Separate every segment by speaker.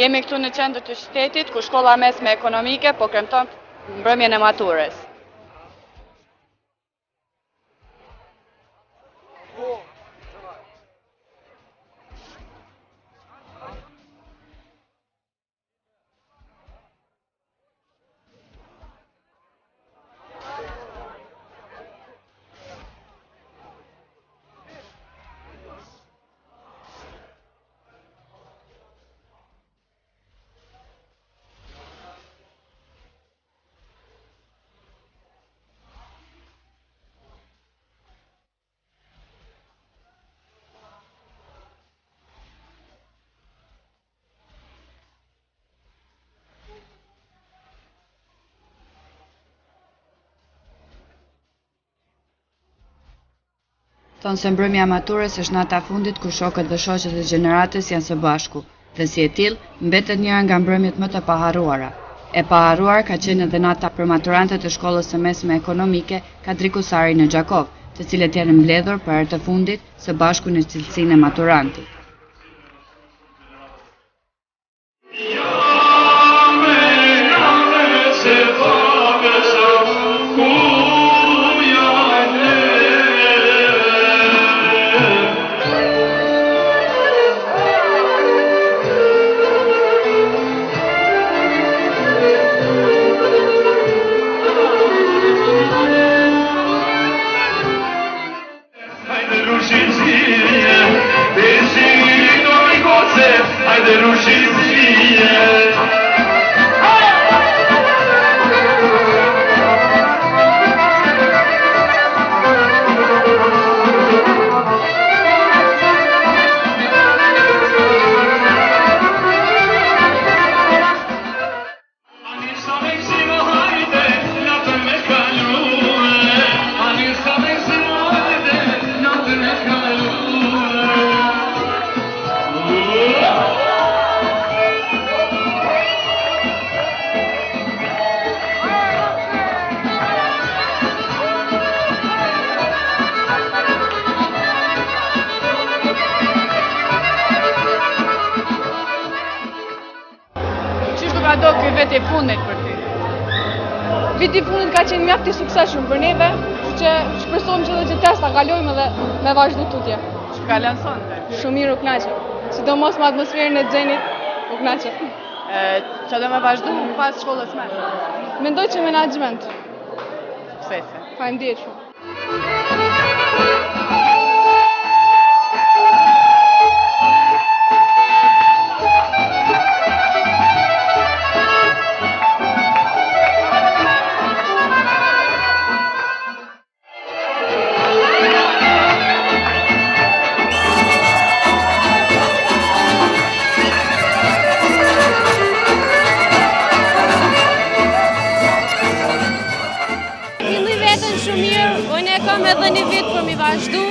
Speaker 1: Jemi këtu në qendër të qytetit, ku shkolla mesme ekonomike po kremton mbrëmjen e maturës.
Speaker 2: Thonë se mbrëmja e maturës është nata e fundit ku shokët dhe shoqet e gjeneratës janë së bashku, dhe si e tillë, mbetet njëra nga mbrëmjet më të paharruara. E paharruar ka qenë edhe nata për maturantët e shkollës së mesme ekonomike Kadriku Sari në Gjakov, të cilët janë mbledhur për herë të fundit së bashku në cilësinë e maturantit.
Speaker 1: Ka do ky veti i fundit për ty?
Speaker 3: Viti i fundit ka qenë mjaft i suksesshëm për neve, që shpresojmë që edhe që testa kalojmë dhe me vazhdu tutje.
Speaker 1: Ç'ka kalon sonte?
Speaker 3: Shumë mirë u kënaqem. Sidomos me atmosferën e xhenit u kënaqem.
Speaker 1: Çfarë do me vazhdu pas shkollës mesme?
Speaker 3: Mendoj që menaxhment.
Speaker 1: Suksese.
Speaker 3: Faleminderit shumë.
Speaker 4: Unë e kam edhe një vit për mi vazhdu,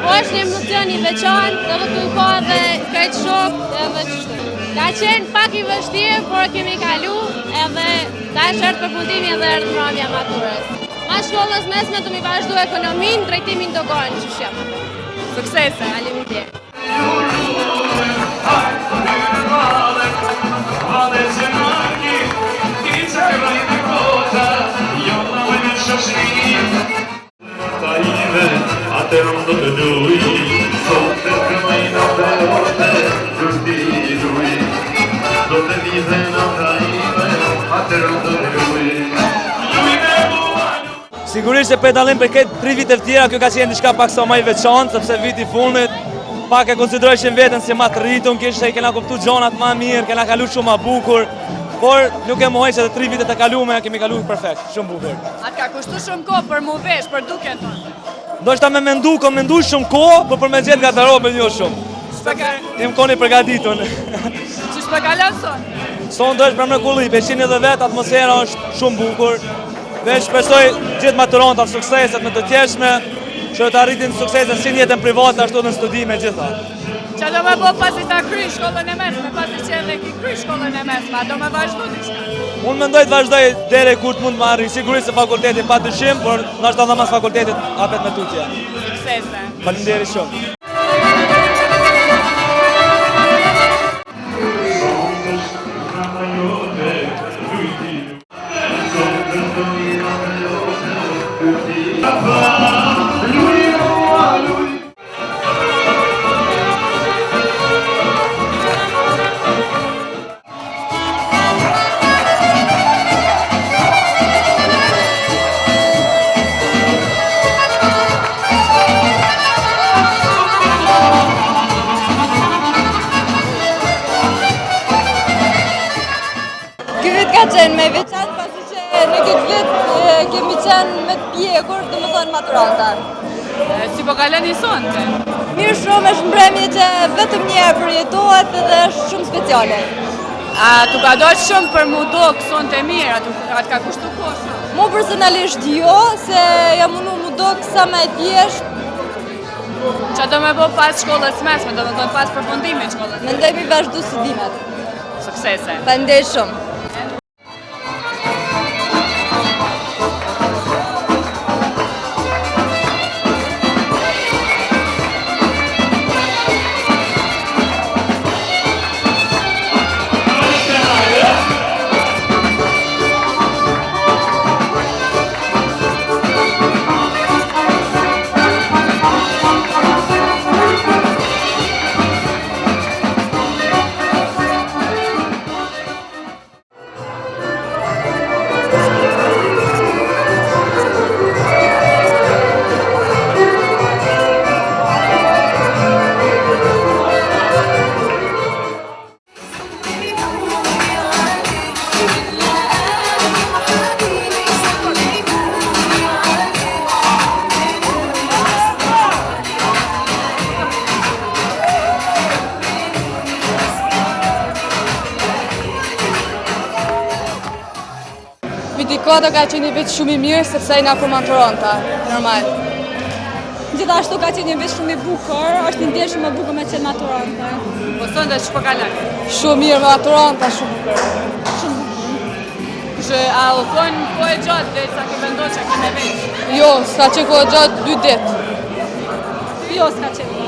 Speaker 4: po është një emocion i veçantë, edhe tu ka dhe krejt shok edhe qështu. Ka qenë pak i vështirë, por kemi kalu edhe ta është ardhë përfundimi edhe ardhë mbrëmja maturës. Ma shkollës mesme të mi vazhdu ekonominë, drejtimin dogonë që shemë.
Speaker 1: Suksese!
Speaker 4: Faleminderit!
Speaker 5: Atëron do të duj, sot të këmajna përte, gjurti i duj, do të vize në tajme, atëron do të duj.
Speaker 6: Sigurisht që pedalim për këtë 3 vite të tjera, kjo ka qenë diçka pak sa më i veçantë, sepse viti i fundit pak e konsiderojshin veten si më të rritun, kishte i kena kuptuar gjonat më mirë, kena kaluar shumë më bukur. Por nuk e mohoj se 3 vitet e kaluara kemi kaluar perfekt, shumë bukur.
Speaker 1: Atë ka kushtuar shumë kohë për mu vesh, për duken tonë.
Speaker 6: Ndoshta me mendu, kam mendu shumë kohë, por për me gjetë garderobën jo shumë. Jem koni përgatitur.
Speaker 1: Ç'është për kalon son?
Speaker 6: Son do është për mrekulli, peshin edhe vet, atmosfera është shumë bukur. Dhe shpresoj gjithë maturantat sukseset me të tjershme, që të arritin suksese si në jetën private ashtu në studime gjitha.
Speaker 1: Qa do me bo pasi ta kryj shkollën e mesme, pasi që edhe ki kryj shkollën e mesme, a do me vazhdu diçka?
Speaker 6: Unë mendoj të vazhdoj deri kur të mund të marri, sigurisht se fakultetin pa dyshim, por ndoshta edhe mas fakultetit hapet me tutje.
Speaker 1: Suksese.
Speaker 6: Faleminderit shumë.
Speaker 3: Ka qenë me veçantë pasi që në këtë vit kemi qenë me të pjekur, dhe më thonë maturanta.
Speaker 1: Si po kaloni sonte?
Speaker 3: Mirë shumë, është mbrëmje që vetëm një herë përjetohet dhe është shumë speciale.
Speaker 1: A tu ka dojtë shumë për mu do sonte mirë, atë ka kushtu kohë?
Speaker 3: Mu personalisht jo, se jam mundu mu do sa me thjesht.
Speaker 1: Qa do me bo pas shkollës mesme, do me thonë pas përfundimit shkollës?
Speaker 3: Mendoj mi vazhdu studimet.
Speaker 1: Suksese.
Speaker 3: Faleminderit shumë. Viti kota ka qenë një vit shumë i mirë, sepse na për maturanta, normal. Gjithashtu ka qenë një vit shumë i bukur, është një ndjenjë shumë e bukur me qenë maturanta.
Speaker 1: Po sonte që po kalon?
Speaker 3: Shumë mirë me maturanta, shumë bukur. Shumë bukur.
Speaker 1: Që a u konë po e gjatë dhe sa ke vendosë që ke me veç?
Speaker 3: Jo, s'ka qenë ko e gjatë 2 ditë. Jo, s'ka qenë veç.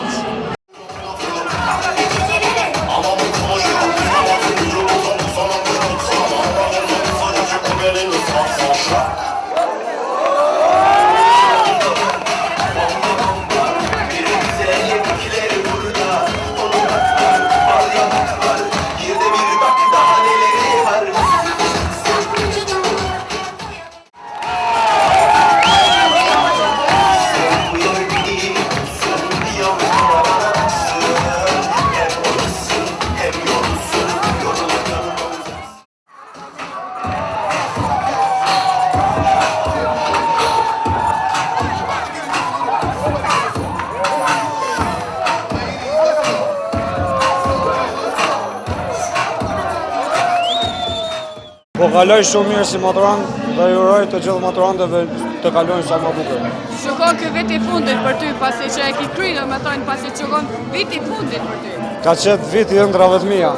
Speaker 7: Po kaloj shumë mirë si maturant dhe ju uroj të gjithë maturantëve të kalojnë sa më bukur.
Speaker 1: Shukon ky vit i fundit për ty, pasi që e ki kry, do me thonë pasi që shukon vit i fundit për ty.
Speaker 7: Ka qenë viti ëndrave të mia.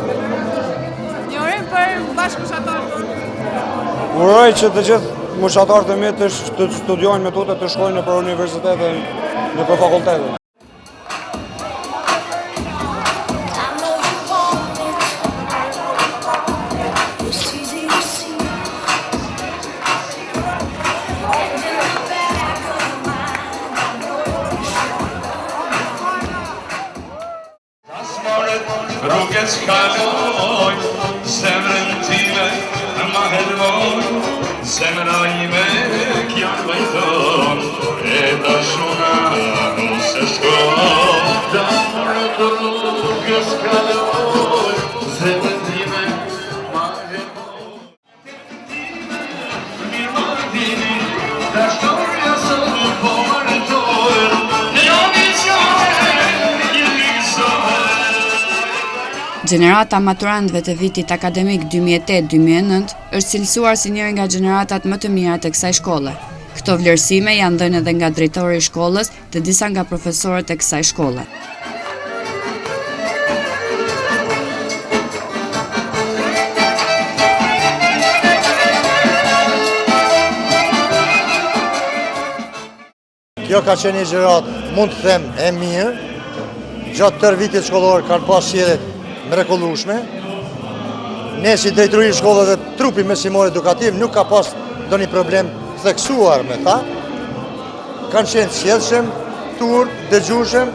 Speaker 1: Një urim për bashkëfushatarët.
Speaker 7: Uroj që të gjithë fushatarët e mi të studiojnë me tute, të shkojnë nëpër universitete, nëpër fakultete.
Speaker 5: Rrugës kaloj, zemrën time ma helmoj, zemra ime kja vajton, e dashuna nuse shkoj. Rrugës kaloj, zemrën time ma helmoj, mirë ma dini, dashtoria së po martojnë, në
Speaker 2: Gjenerata maturantëve të vitit akademik 2008-2009 është cilësuar si njëri nga gjeneratat më të mira të kësaj shkolle. Këto vlerësime janë dhënë edhe nga drejtori i shkollës dhe disa nga profesorët e kësaj shkolle.
Speaker 8: Kjo ka qenë një gjenerat, mund të them, e mirë. Gjatë tërë vitit shkollor kanë pas sjellje mrekullueshme. Ne si drejtori i shkollës dhe trupi mesimor edukativ nuk ka pas ndonjë problem theksuar me ta. Kanë qenë sjellshëm, turp, dëgjueshëm.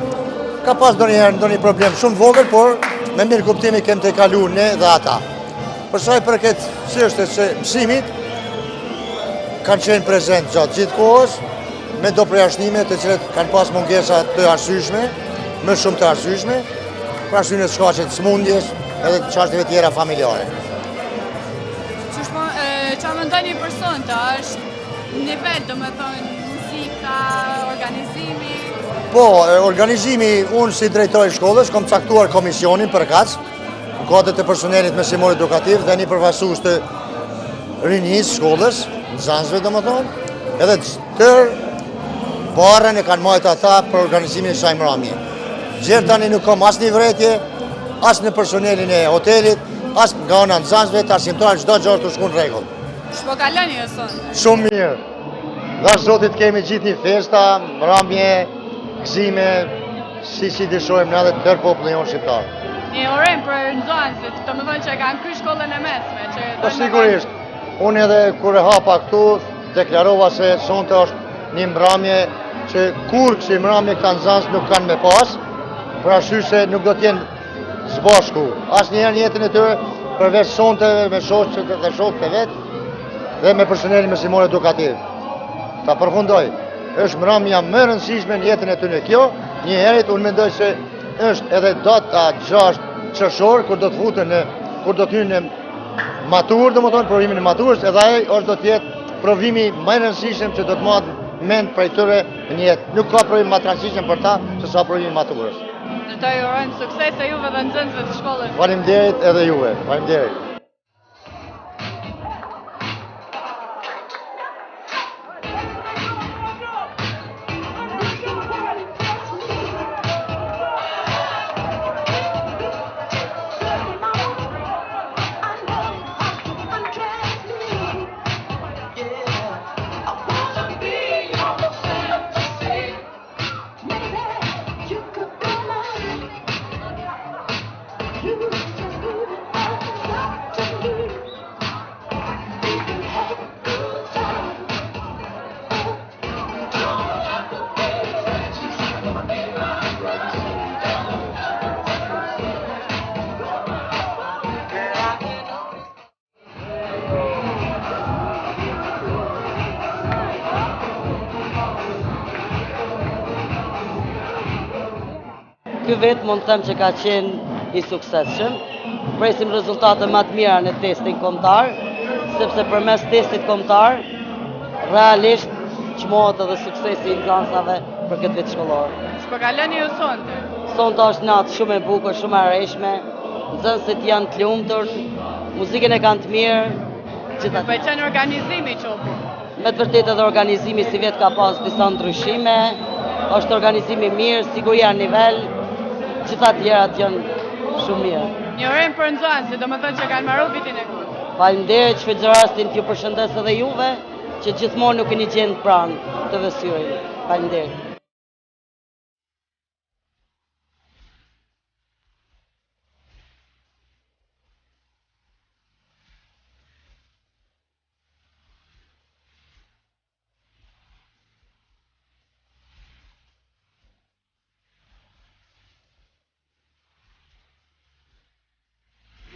Speaker 8: Ka pas ndonjëherë problem shumë vogël, por me mirë kuptimi kemë të kalu ne dhe ata. Për sa i përket çështjes së mësimit, kanë qenë prezent gjatë gjithë kohës, me do përjashtime të cilët kanë pas mungesa të arsyeshme, më shumë të arsyeshme, për arsye të shkaqe të smundjes edhe të çështjeve tjera familjare.
Speaker 1: Qa më ndoni për sonte, është nivel, do me thonë, muzika, organizimi?
Speaker 8: Po, organizimi, unë si drejtori i shkollës, kom caktuar komisionin për kaq, në kuadër të personelit mësimor edukativ dhe një përfaqësues të rinisë shkollës, nxënësve do më thonë, edhe tërë barën e kanë marrë ata për organizimin e kësaj mramje. Gjerë tani nuk kam as një vretje, as në personelin e hotelit, as nga ana nxënësve, të arsimtarë çdo gjë të shkon rregull.
Speaker 1: Shpo kaloni e sonte?
Speaker 8: Shumë mirë. Dash Zotit kemi gjithë një festa, mramje, gëzime, si dëshojmë në edhe tërë popullin jonë shqiptar.
Speaker 1: Një urojmë për nxënësit, të më thonë që kanë kry shkollën e mesme.
Speaker 8: Po sigurisht, unë edhe kur e hapa këtu, deklarova se sonte është një mramje që kur kësi mramje këta nxënës nuk kanë me pas, për arsye se nuk do t'jenë zbashku. Asnjëherë në jetën e tyre, përveç sonte me shoqët dhe shokët e vet dhe me personelin mësimor edukativ. Ta përfundoj, është mramja më e rëndësishme në jetën e tyre kjo. Një herët unë mendoj se është edhe data 6 qershor kur do të futen kur do të hyjnë në maturë, domethënë provimin e maturës, edhe ai është do të jetë provimi më i rëndësishëm që do të marrë mend prej tyre në jetë. Nuk ka provim më të rëndësishëm për ta se sa provimi i maturës.
Speaker 1: Të urojmë sukses e juve dhe nxënësve të shkollës.
Speaker 8: Faleminderit edhe juve. Faleminderit.
Speaker 9: Ky vetë mund të them që ka qenë i suksesshëm. Presim rezultate më të mira në testin kombëtar, sepse përmes testit kombëtar realisht çmohet edhe suksesi i nxënësave për këtë vit shkollor.
Speaker 1: Shpo kaloni ju sonte?
Speaker 9: Sonte është natë shumë e bukur, shumë e rreshme. Nxënësit janë të lumtur, muzikën e kanë të mirë.
Speaker 1: Më pëlqen organizimi qopu?
Speaker 9: Me të vërtetë edhe organizimi si vetë ka pas disa ndryshime. Është organizimi mirë, siguria nivel. Gjitha tjerat janë shumë mirë.
Speaker 1: Një urojmë për nxënësit, do më thënë që kanë marrë vitin e fundit.
Speaker 9: Faleminderit që Federastin t'ju përshëndes edhe juve, që gjithmonë nuk keni gjendë pranë të vësyrit. Faleminderit.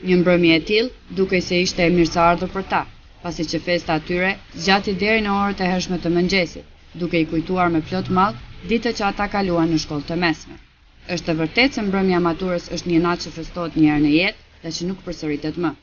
Speaker 2: Një mbrëmje e tillë, dukej se ishte e mirëseardhur për ta, pasi që festa atyre zgjati deri në orët e hershme të mëngjesit, duke i kujtuar me plot mall ditët që ata kaluan në shkollë të mesme. Është e vërtetë se mbrëmja maturës është një natë që festohet një herë në jetë dhe që nuk përsëritet më.